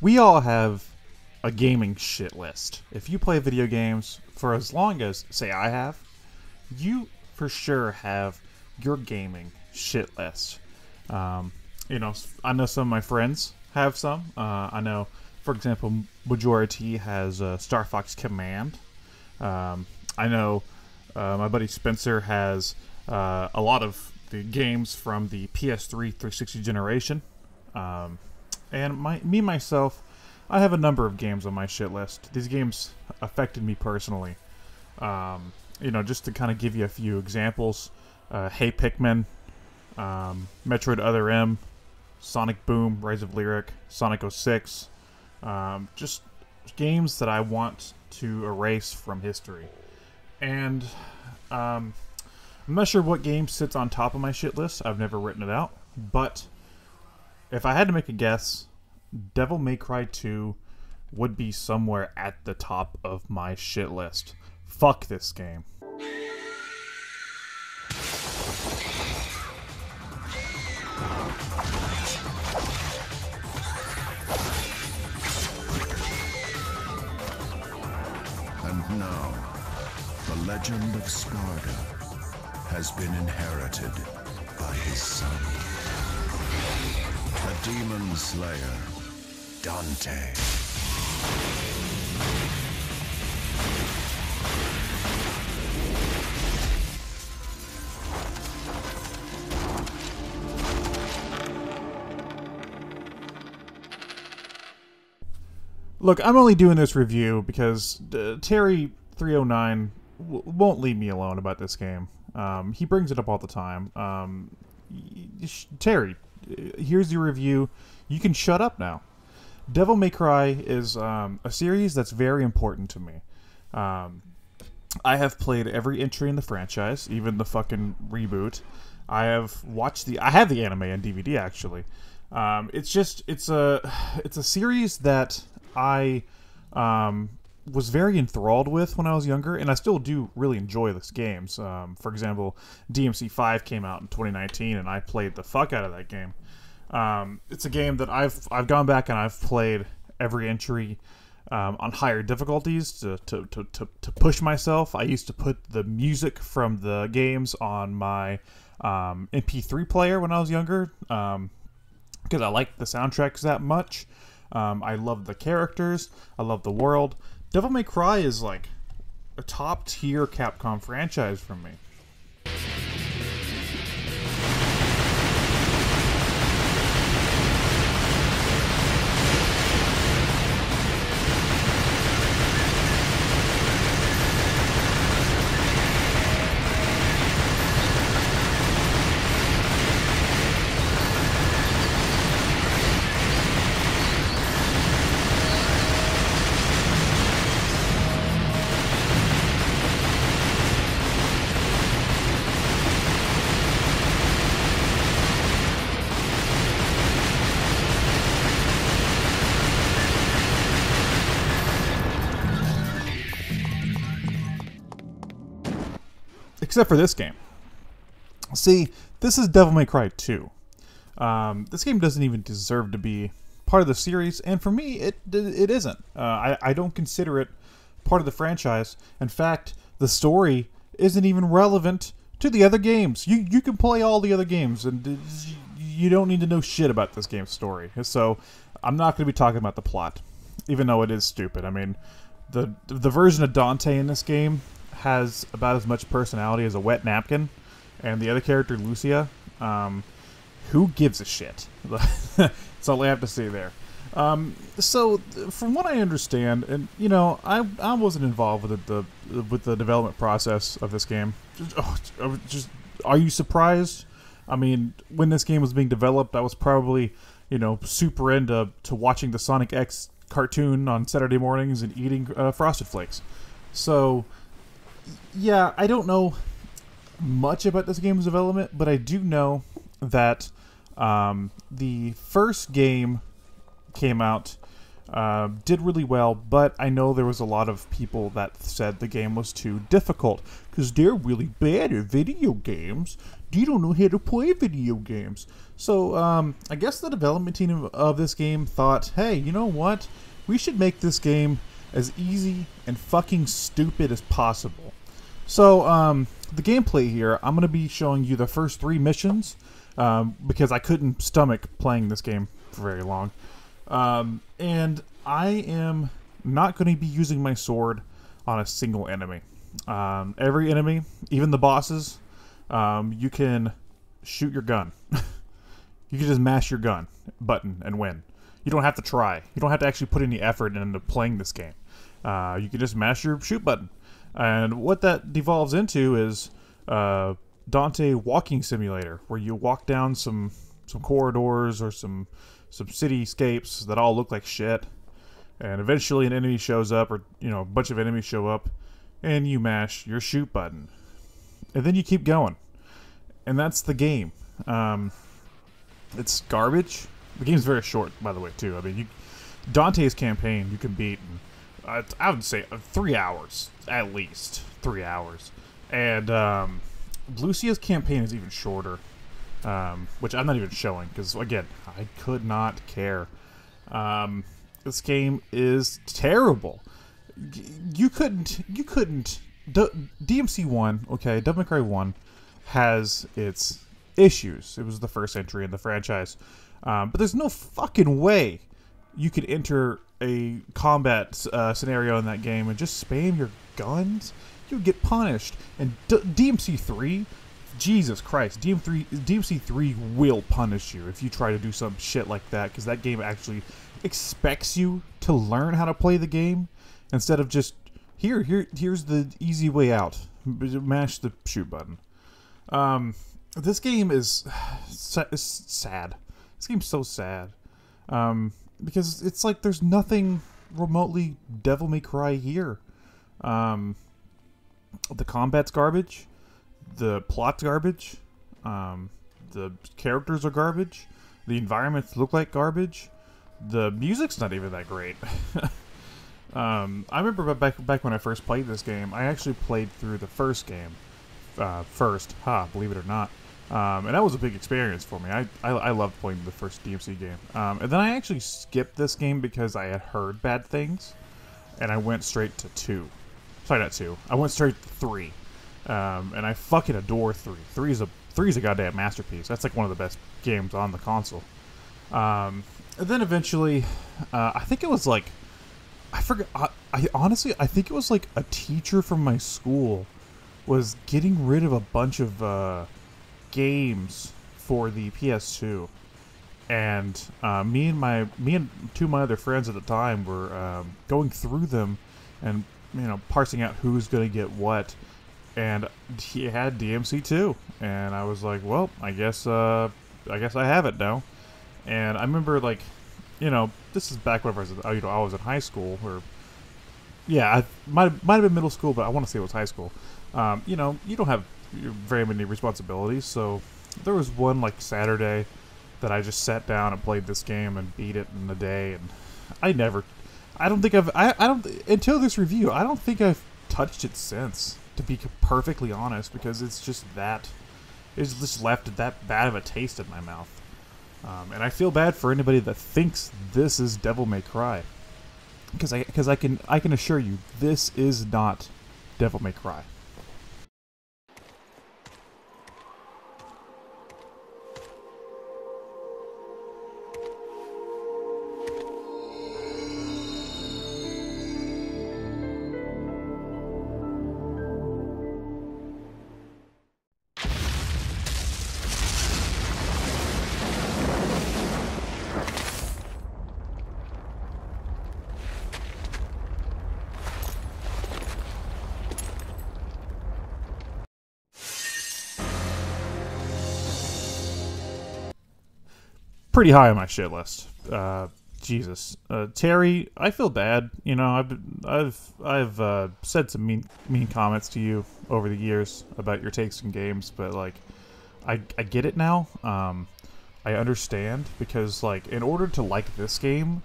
We all have a gaming shit list. If you play video games for as long as, say, I have, you for sure have your gaming shit list. You know, I know some of my friends have some. I know, for example, Majority has Star Fox Command. I know my buddy Spencer has a lot of the games from the PS3 360 generation. And myself, I have a number of games on my shit list. These games affected me personally. You know, just to kind of give you a few examples. Hey Pikmin, Metroid Other M, Sonic Boom, Rise of Lyric, Sonic 06. Just games that I want to erase from history. And I'm not sure what game sits on top of my shit list. I've never written it out. But if I had to make a guess, Devil May Cry 2 would be somewhere at the top of my shit list. Fuck this game. And now, the legend of Sparda has been inherited by his son, the Demon Slayer, Dante. Look, I'm only doing this review because Terry309 won't leave me alone about this game. He brings it up all the time. Terry, here's your review. You can shut up now. Devil May Cry is a series that's very important to me. I have played every entry in the franchise, even the fucking reboot. I have the anime on DVD actually. It's a series that I was very enthralled with when I was younger, and I still do really enjoy these games. For example, DMC5 came out in 2019, and I played the fuck out of that game. It's a game that I've gone back and I've played every entry on higher difficulties to push myself. I used to put the music from the games on my MP3 player when I was younger because I liked the soundtracks that much. I love the characters. I love the world. Devil May Cry is like a top tier Capcom franchise for me. Except for this game. See, this is Devil May Cry 2. This game doesn't even deserve to be part of the series, and for me, it isn't. I don't consider it part of the franchise. In fact, the story isn't even relevant to the other games. You can play all the other games, and you don't need to know shit about this game's story. So, I'm not going to be talking about the plot, even though it is stupid. I mean, the version of Dante in this game has about as much personality as a wet napkin, and the other character, Lucia, who gives a shit? That's all I have to say there. So, from what I understand, and you know, I wasn't involved with the development process of this game. Are you surprised? I mean, when this game was being developed, I was probably, you know, super into watching the Sonic X cartoon on Saturday mornings and eating Frosted Flakes. So, yeah, I don't know much about this game's development, but I do know that the first game came out Did really well, but I know there was a lot of people that said the game was too difficult because they're really bad at video games. You don't know how to play video games. So I guess the development team of this game thought, hey, you know what? We should make this game as easy and fucking stupid as possible. So the gameplay here, I'm going to be showing you the first 3 missions because I couldn't stomach playing this game for very long. And I am not going to be using my sword on a single enemy. Every enemy, even the bosses, you can shoot your gun. You can just mash your gun button and win. You don't have to try. You don't have to actually put any effort into playing this game. You can just mash your shoot button. And what that devolves into is Dante Walking Simulator, where you walk down some corridors or some cityscapes that all look like shit, and eventually an enemy shows up, or a bunch of enemies show up, and you mash your shoot button, and then you keep going, and that's the game. It's garbage. The game's very short, by the way, too. I mean, Dante's campaign you can beat in, I would say 3 hours, at least 3 hours, and Lucia's campaign is even shorter. Which I'm not even showing because, again, I could not care. This game is terrible. You couldn't. DMC 1, okay, Devil May Cry 1 has its issues. It was the first entry in the franchise, but there's no fucking way you could enter a combat scenario in that game and just spam your guns. You would get punished. And DMC 3. Jesus Christ, DMC 3 will punish you if you try to do some shit like that, because that game actually expects you to learn how to play the game instead of just here's the easy way out, mash the shoot button. This game is sad. This game's so sad because it's like there's nothing remotely Devil May Cry here. The combat's garbage. The plot's garbage. The characters are garbage. The environments look like garbage. The music's not even that great. I remember back when I first played this game, I actually played through the first game first. Believe it or not. And that was a big experience for me. I loved playing the first DMC game. And then I actually skipped this game because I had heard bad things, and I went straight to 2. Sorry, not 2. I went straight to 3. And I fucking adore 3. 3 is a goddamn masterpiece. That's like one of the best games on the console. And then eventually, I think it was like, I forget. I honestly, I think it was like a teacher from my school was getting rid of a bunch of games for the PS2, and me and 2 of my other friends at the time were going through them and parsing out who's gonna get what. And he had DMC 2, and I was like, well, I guess I have it now. And I remember, like, this is back when I was in high school, or yeah, I might have been middle school, but I want to say it was high school. You don't have very many responsibilities, so there was one like Saturday that I just sat down and played this game and beat it in a day, and I don't think until this review, I don't think I've touched it since, to be perfectly honest, because it's just left that bad of a taste in my mouth. And I feel bad for anybody that thinks this is Devil May Cry, because I can assure you this is not Devil May Cry. Pretty high on my shit list. Jesus, Terry, I feel bad. I've said some mean comments to you over the years about your takes in games, but like, I get it now. I understand, because like, in order to like this game,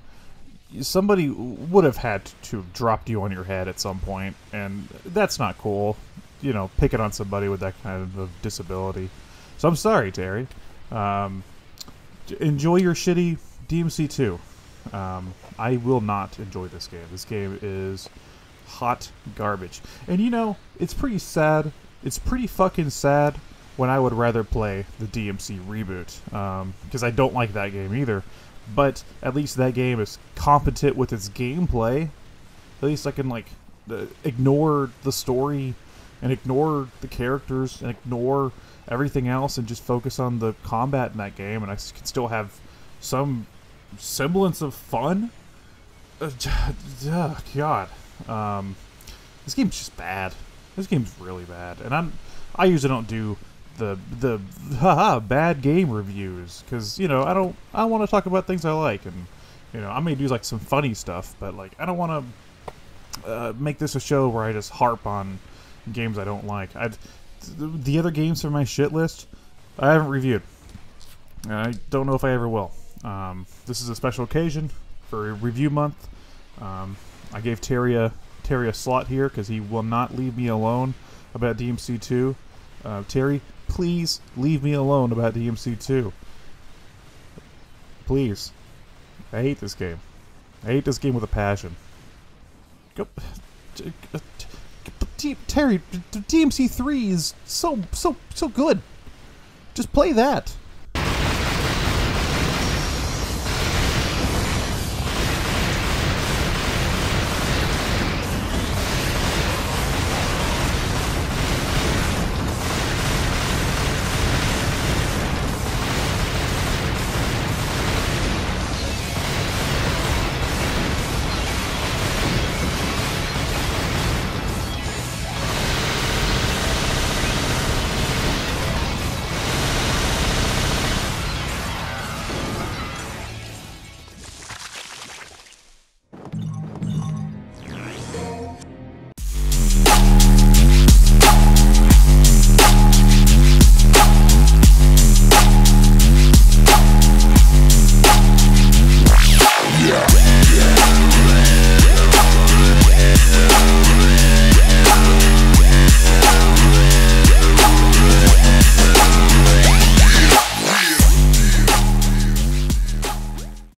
somebody would have had to have dropped you on your head at some point, and that's not cool. You know, picking on somebody with that kind of disability. So I'm sorry, Terry. Enjoy your shitty DMC2. I will not enjoy this game. This game is hot garbage. And you know, it's pretty sad. It's pretty fucking sad when I would rather play the DMC reboot. Because I don't like that game either. But at least that game is competent with its gameplay. At least I can, like, ignore the story and ignore the characters and ignore everything else and just focus on the combat in that game, and I can still have some semblance of fun. God, this game's just bad. This game's really bad, and I usually don't do the bad game reviews because, you know, I want to talk about things I like, and, you know, I may do like some funny stuff, but like I don't want to make this a show where I just harp on games I don't like. The other games from my shit list, I haven't reviewed. And I don't know if I ever will. This is a special occasion for review month. I gave Terry a slot here because he will not leave me alone about DMC2. Terry, please leave me alone about DMC2. Please. I hate this game. I hate this game with a passion. Go. Terry, DMC3 is so good. Just play that.